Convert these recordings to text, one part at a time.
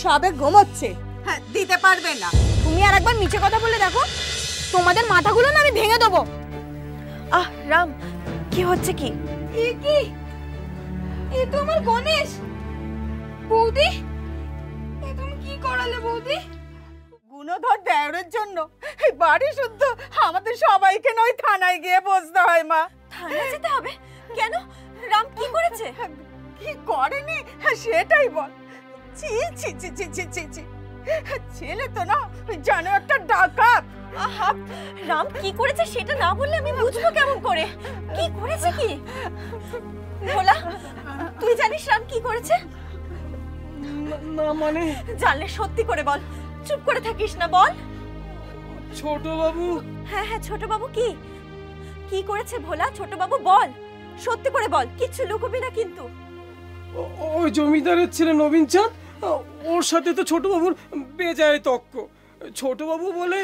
সবে ঘুমোচ্ছে। হ্যাঁ, দিতে পারবে না। তুমি আর একবার মিছে কথা বলে দেখো, তোমাদের মাথাগুলো না আমি ভেঙে দেবো। রাম, কি হচ্ছে কি? এ তো আমার গণেশ। বৌদি, এ তুমি কি করালে বৌদি? গুণধর দেওরের জন্য এই বাড়ি শুদ্ধ আমাদের সবাইকে নয় থানায় গিয়ে বসতে হয় মা। থানায় যেতে হবে কেন? রাম কি করেছে? কি করেনি সেটাই বল। ছি ছি ছি ছি ছি ছি ছি, ছেলে তো না জানো একটা ডাকাত। রাম কি করেছে সেটা না বললে আমি বুঝবো কেমন করে? কি করেছে কি? ভোলা, তুই জানিস রাম কি করেছে? না মানে জানলে সত্যি করে বল, চুপ করে থাকিস না, বল। ছোট বাবু। হ্যাঁ হ্যাঁ, ছোট বাবু কি কি করেছে ভোলা? ছোট বাবু বল, সত্যি করে বল, কিচ্ছু লুকোবি না কিন্তু। ওই জমিদারের ছেলে নবীন চাঁদ, ওর সাথে তো ছোট বাবুর বেজায় তক্ক। ছোট বাবু বলে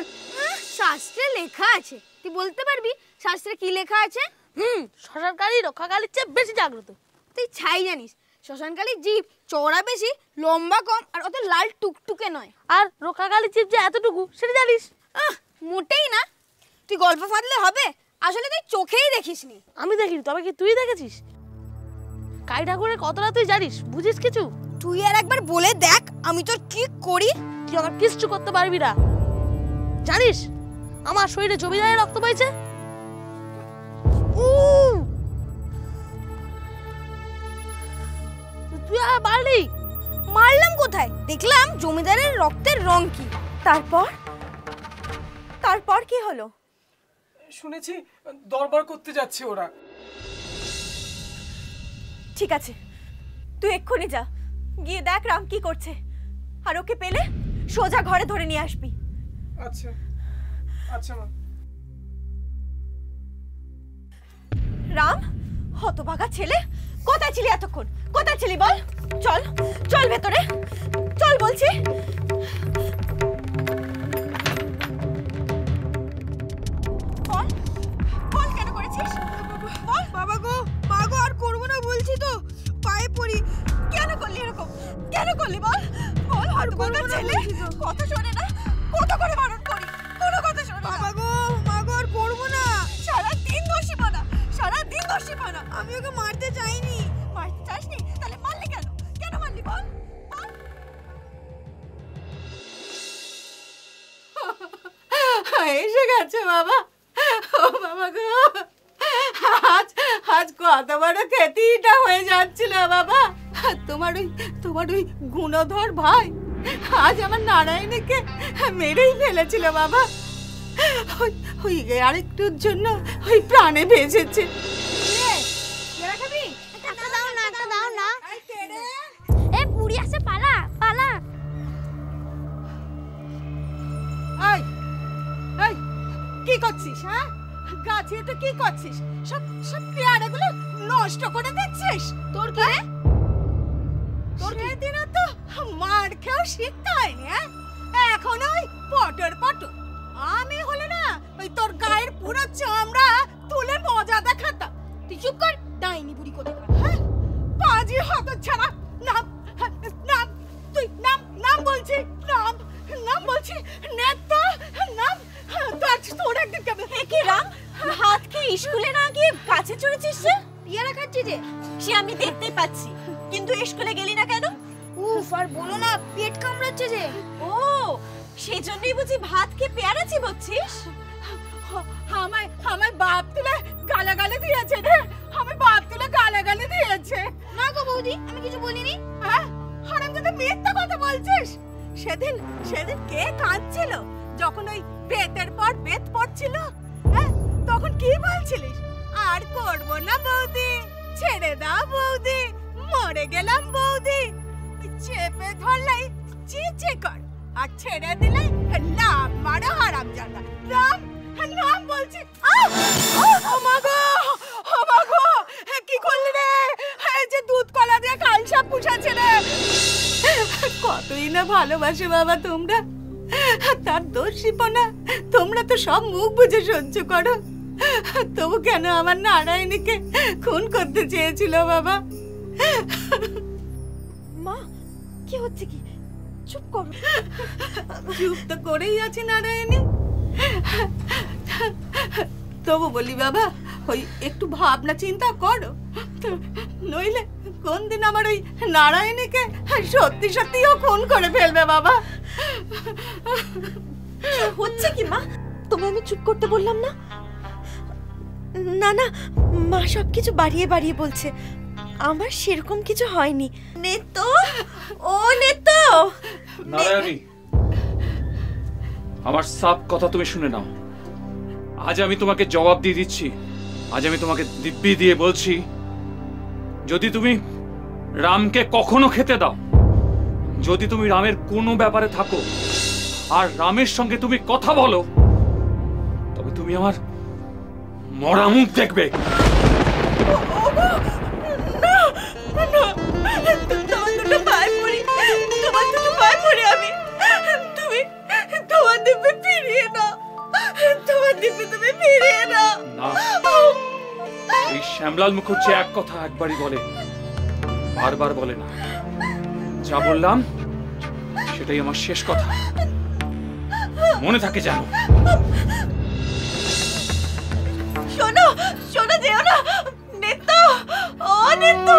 শাস্ত্রে লেখা আছে, তুই বলতে পারবি শাস্ত্রে কি লেখা আছে? শ্মশানকালী রক্ষাকালীর চেয়ে বেশি জাগ্রত। তুই ছাই জানিস, শ্মশানকালীর জীব চওড়া বেশি, লম্বা কম, আর ওতে লাল টুকটুকে নয়। আর রক্ষাকালীর জীব যে এতটুকু সেটা জানিস? মোটেই না। তুই গল্প ফাঁদলে হবে, আসলে তুই চোখেই দেখিসনি। আমি দেখিনি, তবে কি তুই দেখেছিস? কালী ঠাকুরের কতটা তুই জানিস? বুঝিস কিছু? তুই আর একবার বলে দেখ আমি তোর কি করি। তুই আমার কিচ্ছু করতে পারবি না। জানিস আমার শরীরে জমিদারের রক্ত বইছে। তুই আর মারলি? মারলাম কোথায়? দেখলাম জমিদারের রক্তের রং কি। তারপর তারপর কি হলো? শুনেছি দরবার করতে যাচ্ছে ওরা। ঠিক আছে, তুই এক্ষুনি যা, গিয়ে দেখ রাম কি করছে, আর ওকে পেলে সোজা ঘরে ধরে নিয়ে আসবি। আচ্ছা আচ্ছা মা। রাম, হতভাগা ছেলে, কোথায় ছিলি এতক্ষণ? কোথায় ছিলি বল? চল চল ভেতরে চল বলছি। বল বল, কেন করেছিস? বল। বাবা গো, মা গো, আর করবো না বলছি তো, পায়ে পড়ি। কেন করলি এরকম? কেন করলি বল? বল, হতভাগা ছেলে, কথা শোনে না, কত করে বারণ করি, কোনো কথা শোনে না। বাবা গো, মা গো, আর করবো না। সারাদিন দোষী পানা, সারাদিন দোষী পানা। আমি ওকে মারতে চাইনি। মারতে চাসনি? তাহলে মারলি কেন? কেন মারলি বল? এসে গেছে বাবা। ও বাবা গো, আজ আজ কত বড় খেতিটা হয়ে যাচ্ছিল বাবা। তোমার ওই গুণধর ভাই আজ আমার নারায়ণীকে মেরেই ফেলেছিল বাবা। ওই আরেকটুর জন্য ওই প্রাণে বেঁচেছে। কি করছিস? হ্যাঁ, গাছে তো কি করছিস? সব সব পেয়ারাগুলো নষ্ট করে দিচ্ছিস। তোর কি রে? সেদিনও তো মার খেয়েও শিখতে হয়নি। হ্যাঁ, এখন ওই পটর পটর। আমি হলে না ওই তোর গায়ের পুরো চামড়া তুলে মজা দেখাতাম। তুই চুপ কর, ডাইনি বুড়ি কোথাকার। হ্যাঁ, পাজি হতচ্ছাড়া। নাম নাম, তুই নাম নাম বলছি, নাম নাম বলছি, নেতা নাম। তোর একদিন কেমন কি রাম, ভাত খেয়ে স্কুলে না গিয়ে গাছে চড়েছিস রে? পেয়ারা খাচ্ছিস যে? সে আমি দেখতেই পাচ্ছি, কিন্তু স্কুলে গেলি না কেন? উফ, আর বলো না, পেট কামড়াচ্ছে যে। ও, সেই জন্যই বুঝি ভাত খেয়ে পেয়ারা চিবোচ্ছিস? আমার বাপ তুলে গালাগালি দিয়েছে রে। আমার বাপ তুলে গালাগালি দিয়েছে। না গো বৌদি, আমি কিছু বলিনি। হ্যাঁ, হারামজাদা মিথ্যা কথা বলছিস। সেদিন কে কাঁদছিল যখন ওই বেতের পর বেত পড়ছিল? হ্যাঁ, তখন কি বলছিলিস? আর করবো না বৌদি, ছেড়ে দাও বৌদি, মরে গেলাম বৌদি। চেপে ধরলাই চিচে কর, আর ছেড়ে দিলে নাম মারো হারামজাদা। নাম বলছি। ও মা গো, ও মা গো, কি করলি রে? এই যে দুধ কলা দিয়ে কালসা পুষাছে রে। কতই না ভালোবাসে বাবা তোমরা, তার দোষীপনা তোমরা তো সব মুখ বুঝে সহ্য করো। তবু কেন আমার নারায়ণীকে খুন করতে চেয়েছিল বাবা? মা, কি হচ্ছে কি? চুপ করো। চুপ তো করেই আছি নারায়ণী। তবু বলি বাবা, ওই একটু ভাবনা চিন্তা করো, নইলে কোন দিন আমার ওই নারায়ণীকে সত্যি সত্যিও খুন করে ফেলবে বাবা। হচ্ছে কি মা, তুমি আমি চুপ করতে বললাম না? না না, মা সবকিছু বাড়িয়ে বাড়িয়ে বলছে, আমার সেরকম কিছু হয়নি। নেতো, ও নেতো। নারায়ণী, আমার সব কথা তুমি শুনে নাও। আজ আমি তোমাকে জবাব দিয়ে দিচ্ছি। আজ আমি তোমাকে দিব্যি দিয়ে বলছি, যদি তুমি রামকে কখনো খেতে দাও, যদি তুমি রামের কোনো ব্যাপারে থাকো আর রামের সঙ্গে তুমি কথা বলো, তবে তুমি আমার মরা মুখ দেখবে। তোমার দুটো পায়ে পড়ি, তোমার দুটো পায়ে পড়ি আমি। তুমি তোমার দিব্যি ফিরিয়ে নাও, তোমার দিব্যি তুমি ফিরিয়ে নাও। না, এই শ্যামলাল মুখুজ্জি এক কথা একবারই বলে, বারবার বলে না। যা বললাম সেটাই আমার শেষ কথা, মনে থাকে জানো। শোনো শোনো, যেও না নেতো, ও নেতো।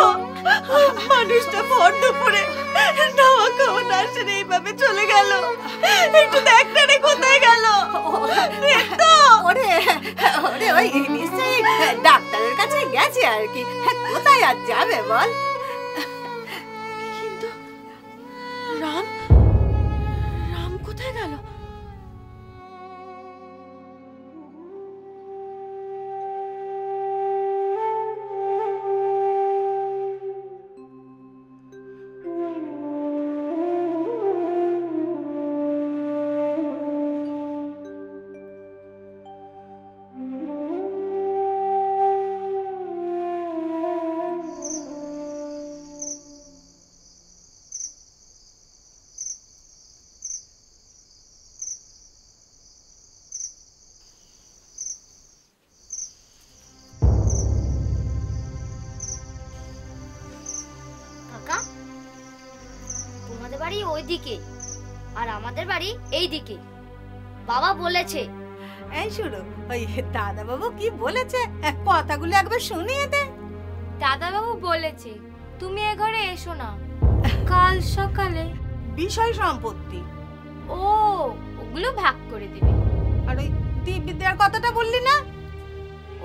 মানুষটা ভর দুপুরে নাওয়া খাওয়া না সেরে এইভাবে চলে গেল। একটু দেখ না রে কোথায় গেল নেতো। ওরে ওরে, ওই নিশ্চয়ই ডাক্তারের কাছে গেছে আর কি, কোথায় আর যাবে বল। কিন্তু রাম, রাম কোথায় গেল? কাকা, তোমাদের বাড়ি ওইদিকে আর আমাদের বাড়ি এইদিকে। বাবা বলেছে। এই শুরু, ওই দাদা বাবু কি বলেছে কথাগুলো একবার শুনিয়ে দে। দাদাবাবু বলেছে তুমি এ ঘরে এসো না, কাল সকালে বিষয় সম্পত্তি ও ওগুলো ভাগ করে দেবে। আর ওই দিব্যি দেওয়ার কথাটা বললি না?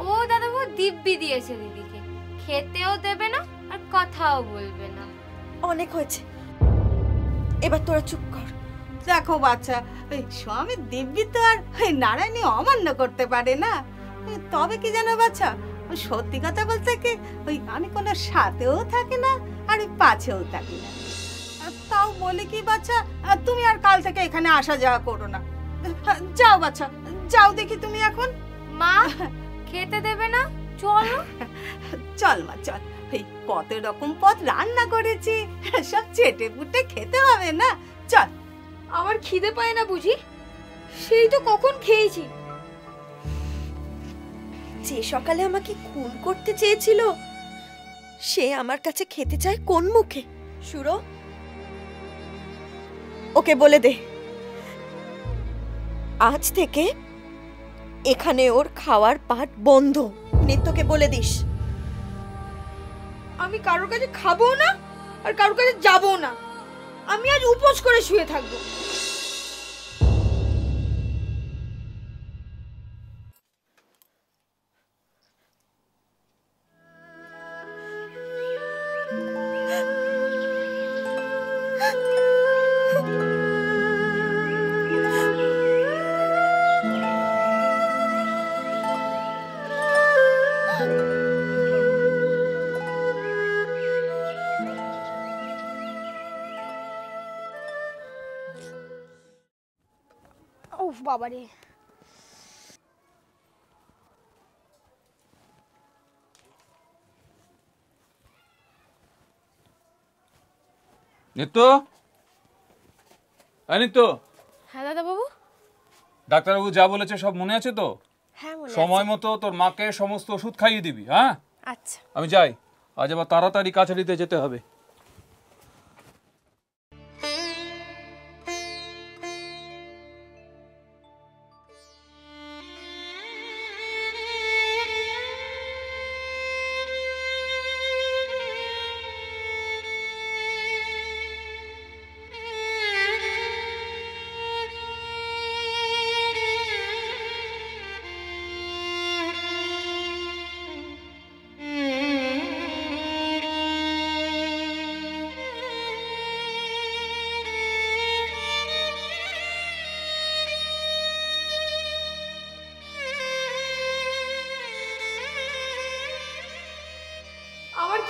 ও দাদাবাবু দিব্যি দিয়েছে দিদিকে, খেতেও দেবে না আর কথাও বলবে না। অনেক হয়েছে, এবার তোরা চুপ কর। দেখো বাচ্চা, ওই স্বামী দিব্যি তো আর ওই নারায়ণী অমান্য করতে পারে না। তবে কি জানো বাচ্চা, সত্যি কথা বলতে কি, ওই আমি কোনো সাথেও থাকি না আর ওই পাছেও থাকি না। তাও বলি কি বাচ্চা, তুমি আর কাল থেকে এখানে আসা যাওয়া করো না। যাও বাচ্চা, যাও দেখি তুমি এখন। মা খেতে দেবে না, চলো। চল মা চল, এই কত রকম পদ রান্না করেছি, সব চেটে পুটে খেতে হবে না, চল। আমার খিদে পায় না বুঝি? সেই তো কখন খেয়েছি। যে সকালে আমাকে খুন করতে চেয়েছিল সে আমার কাছে খেতে চায় কোন মুখে? সুরো, ওকে বলে দে আজ থেকে এখানে ওর খাওয়ার পাট বন্ধ। নিত্যকে বলে দিস। আমি কারোর কাছে খাবো না আর কারোর কাছে যাবো না। আমি আজ উপোস করে শুয়ে থাকবো। উফ বাবারে, নিত্য, নিত্য, হ্যাঁ দাদাবাবু। ডাক্তারবাবু যা বলেছে সব মনে আছে তো? হ্যাঁ মনে সময় মতো তোর মাকে সমস্ত ওষুধ খাইয়ে দিবি। হ্যাঁ, আচ্ছা। আমি যাই, আজ আবার তাড়াতাড়ি কাছারিতে যেতে হবে।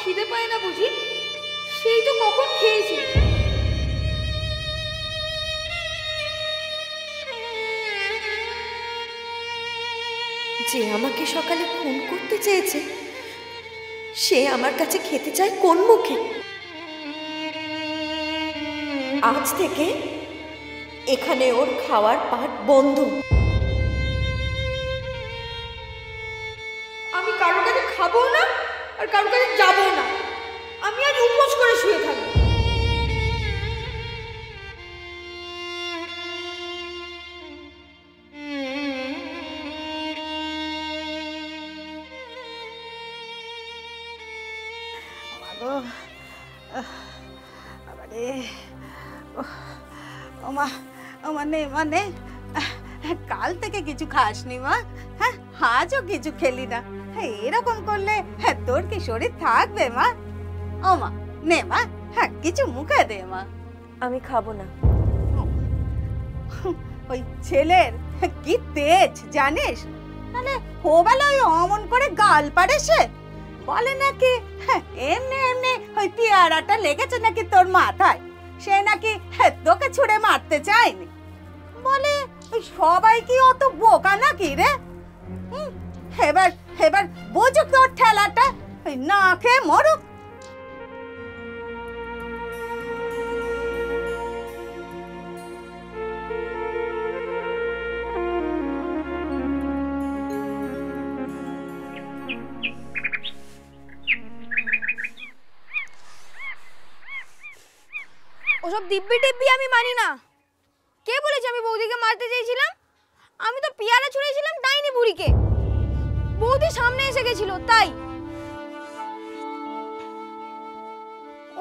খিদে পায় না বুঝি? সেই তো কখন খেয়েছি। যে আমাকে সকালে খুন করতে চেয়েছে সে আমার কাছে খেতে চায় কোন মুখে? আজ থেকে এখানে ওর খাওয়ার পাট বন্ধ। আমি কারোর কাছে খাবো না আর কারোর কাছে যাবো না। আমি আজ উপোস করে শুয়ে থাকবো। মানে কাল থেকে কিছু খাসনি মা? হ্যাঁ, আজও কিছু খেলি না। এরকম করলে তোর কি শরীর থাকবে মা? ও মা, নে মা, হ্যাঁ কিছু মুখে দে মা। আমি খাবো না। ওই ছেলের কি তেজ জানিস? মানে হোবেলা ওই অমন করে গাল পাড়ে সে। বলে নাকি এমনি এমনি ওই পেয়ারাটা লেগেছে নাকি তোর মাথায়, সে নাকি তোকে ছুঁড়ে মারতে চায়নি। বলে ওই সবাই কি অত বোকা নাকি রে? এবার এবার বুঝুক তোর ঠেলাটা, ওই না খেয়ে মরুক। ওসব দিব্যি টিব্বি আমি মানি না। কে বলেছে আমি বৌদিকে মারতে চেয়েছিলাম? আমি তো পেয়ারা ছুঁড়েছিলাম ডাইনি বুড়িকে। বৌদি সামনে এসে গেছিল তাই।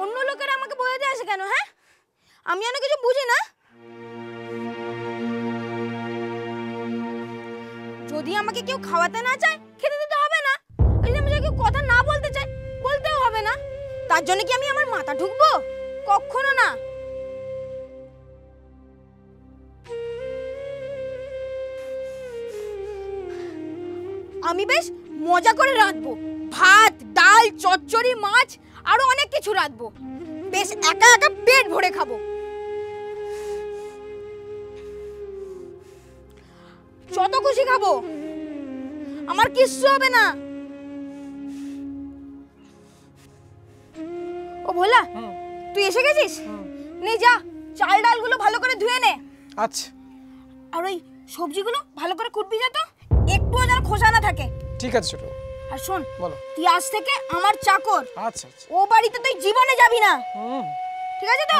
অন্য লোকেরা আমাকে বোঝাতে আসে কেন? হ্যাঁ, আমি যেন কিছু বুঝি না। যদি আমাকে কেউ খাওয়াতে না চায় খেতে দিতে হবে না। যদি আমাকে কেউ কথা না বলতে চায় বলতেও হবে না। তার জন্য কি আমি আমার মাথা ঢুকবো? কখনো না। আমি বেশ মজা করে রাঁধবো। ভাত, ডাল, চচ্চড়ি, মাছ আরো অনেক কিছু রাঁধবো। বেশ একা একা পেট ভরে খাবো। যত খুশি খাবো, আমার কিচ্ছু হবে না। ও ভোলা, তুই এসে গেছিস? নে যা, চাল ডালগুলো ভালো করে ধুয়ে নে। আচ্ছা আর ওই সবজিগুলো ভালো করে কুটবি যা তো, একটুও যেন খোসা না থাকে। ঠিক আছে ছোট। আর শোন, বলো। তুই আজ থেকে আমার চাকর। আচ্ছা আচ্ছা। ও বাড়িতে তুই জীবনে যাবি না, ঠিক আছে তো?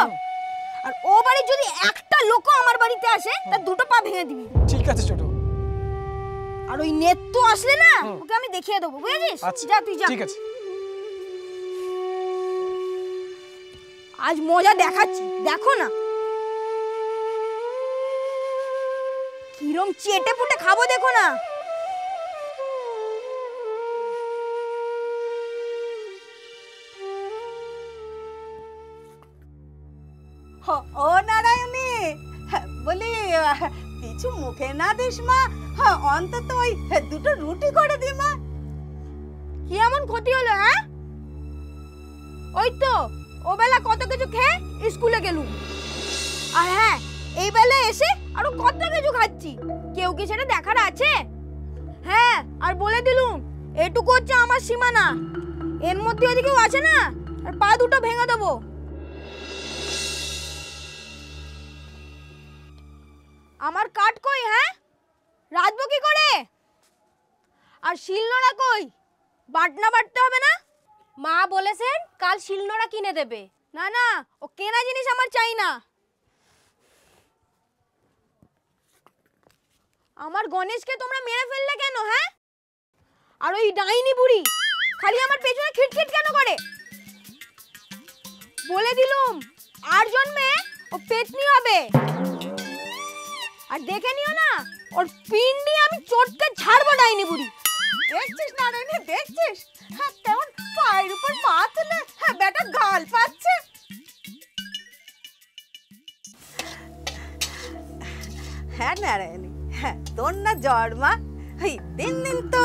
আর ও বাড়ির যদি একটা লোক আমার বাড়িতে আসে তার দুটো পা ভেঙে দিবি। ঠিক আছে ছোট। আর ওই নেত্তু আসলে না, ওকে আমি দেখিয়ে দেবো, বুঝেছিস? আচ্ছা যা তুই যা। ঠিক আছে। আজ মজা দেখাচ্ছি, দেখো না কিরম চেটে পুটে খাবো, দেখো না। ও নারায়ণী, বলি কিছু মুখে না দিস মা? অন্তত ওই দুটো রুটি করে দি মা। কি এমন ক্ষতি হলো? হ্যাঁ, ওই তো ও বেলা কত কিছু খেয়ে স্কুলে গেলুম, আর হ্যাঁ এই বেলা এসে আরো কত কিছু খাচ্ছি। কেউ কি সেটা দেখার আছে? হ্যাঁ, আর বলে দিলুম এটুকু হচ্ছে আমার সীমানা। এর মধ্যে যদি কেউ আছে না, আর পা দুটো ভেঙে দেবো। আমার কাঠ কই? হ্যাঁ, রাঁধবো কি করে? আর শিলনোড়া কই? বাটনা বাটতে হবে না? মা বলেছেন কাল শিলনোড়া কিনে দেবে। না না, ও কেনা জিনিস আমার চাই না। আমার গণেশকে তোমরা মেরে ফেললে কেন? হ্যাঁ, আর ওই ডাইনি বুড়ি খালি আমার পেছনে খিটখিট কেন করে? বলে দিলুম আর জন্মে ও পেতনি হবে। আর দেখে নিও না, ওর পিন্ডি আমি চটকে ছাড়বো ডাইনি বুড়ি। দেখছিস নারায়ণী, দেখছিস কেমন পায়ের উপর পা তুলে বেটা গাল পাচ্ছে। হ্যাঁ নারায়ণী, তোর না জ্বর মা? 3 দিন তো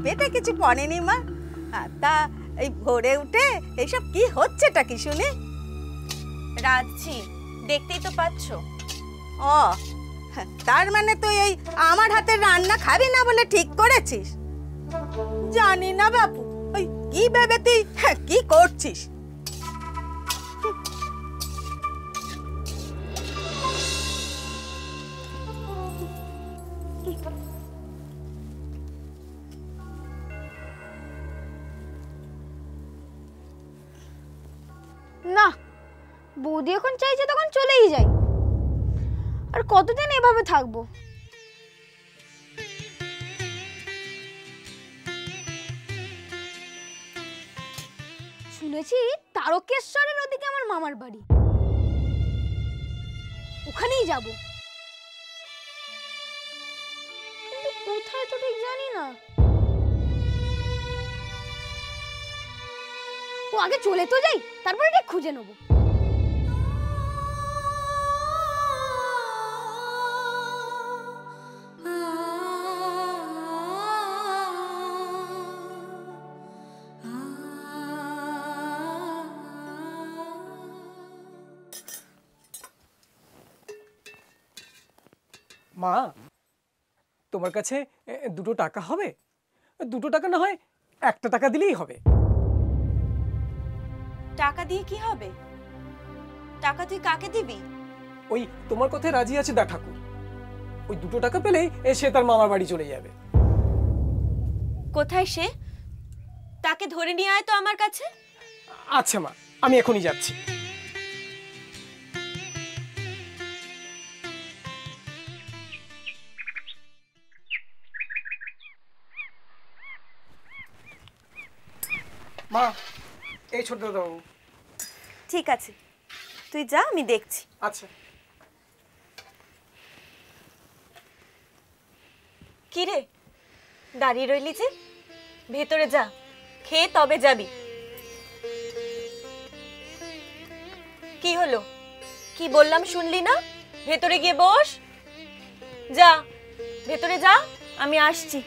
পেটে কিছু পড়েনি মা। তা এই ভোরে উঠে এইসব কি হচ্ছেটা কি শুনি? রাঁধছি, দেখতেই তো পাচ্ছো। ও তার মানে তুই এই আমার হাতের রান্না খাবি না বলে ঠিক করেছিস? জানি না বাপু, ওই কি ভেবে তুই কি করছিস। না, বৌদি এখন চাইছে তখন চলেই যাই। আর কতদিন এভাবে থাকবো? শুনেছি তারকেশ্বরের ওদিকে আমার মামার বাড়ি, ওখানেই যাব। কিন্তু কোথায় তো ঠিক জানি না। ও আগে চলে তো যাই, তারপরে ঠিক খুঁজে নেবো। মা, তোমার কাছে 2 টাকা হবে? 2 টাকা না হয় 1 টাকা দিলেই হবে। টাকা দিয়ে কি হবে? টাকা তুই কাকে দিবি? ওই তোমার কথায় রাজি আছে দা ঠাকুর। ওই 2 টাকা পেলেই সে তার মামার বাড়ি চলে যাবে। কোথায় সে? তাকে ধরে নিয়ে আয় তো আমার কাছে। আচ্ছা মা, আমি এখনই যাচ্ছি। মা, এই ছোট দাও। ঠিক আছে, তুই যা, আমি দেখছি। আচ্ছা। কি রে, দাঁড়িয়ে রইলি যে? ভেতরে যা, খেয়ে তবে যাবি। কি হলো? কি বললাম শুনলি না? ভেতরে গিয়ে বস। যা, ভেতরে যা, আমি আসছি।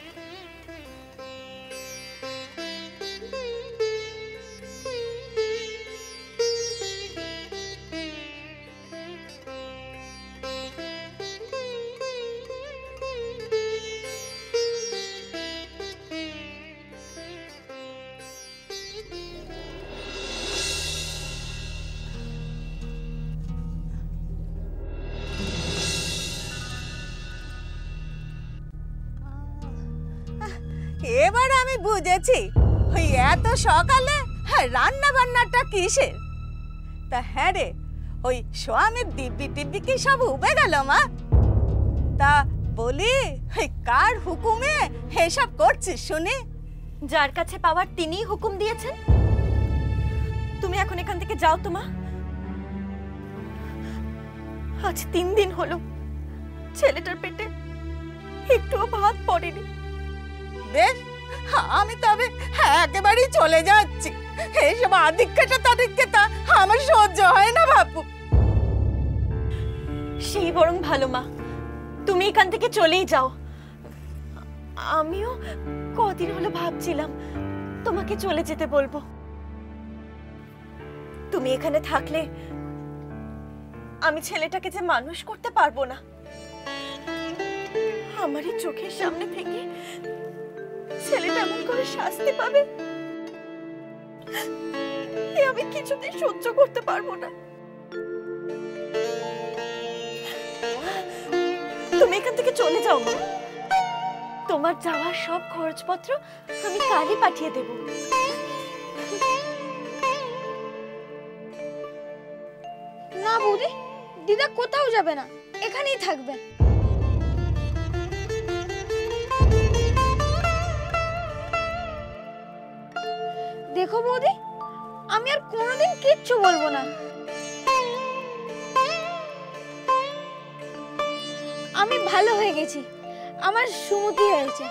এবার আমি বুঝেছি ওই এত সকালে রান্না বান্নাটা কিসের। তা হ্যাঁ রে, ওই স্বামীর দিব্যি টিব্বি কি সব উবে গেল মা? তা বলি ওই কার হুকুমে এসব করছিস শুনি? যার কাছে পাওয়ার তিনিই হুকুম দিয়েছেন। তুমি এখন এখান থেকে যাও তো মা। আজ 3 দিন হলো ছেলেটার পেটে একটুও ভাত পড়েনি। বেশ, আমি তবে একেবারেই চলে যাচ্ছি। এইসব আদিক্ষেতা তাদিক্ষেতা আমার সহ্য হয় না বাপু। সেই বরং ভালো মা, তুমি এখান থেকে চলেই যাও। আমিও কদিন হলো ভাবছিলাম তোমাকে চলে যেতে বলবো। তুমি এখানে থাকলে আমি ছেলেটাকে যে মানুষ করতে পারবো না। আমারই চোখের সামনে থেকে ছেলেটা এমন করে শাস্তি পাবে, এ আমি কিছুতেই সহ্য করতে পারবো না। তুমি এখান থেকে চলে যাও মা। তোমার যাওয়ার সব খরচপত্র আমি কালই পাঠিয়ে দেব। না বৌদি, দিদা কোথাও যাবে না, এখানেই থাকবে। দেখো বৌদি, আমি আর কোনোদিন কিচ্ছু বলবো না। আমি ভালো হয়ে গেছি, আমার সুমতি হয়েছে।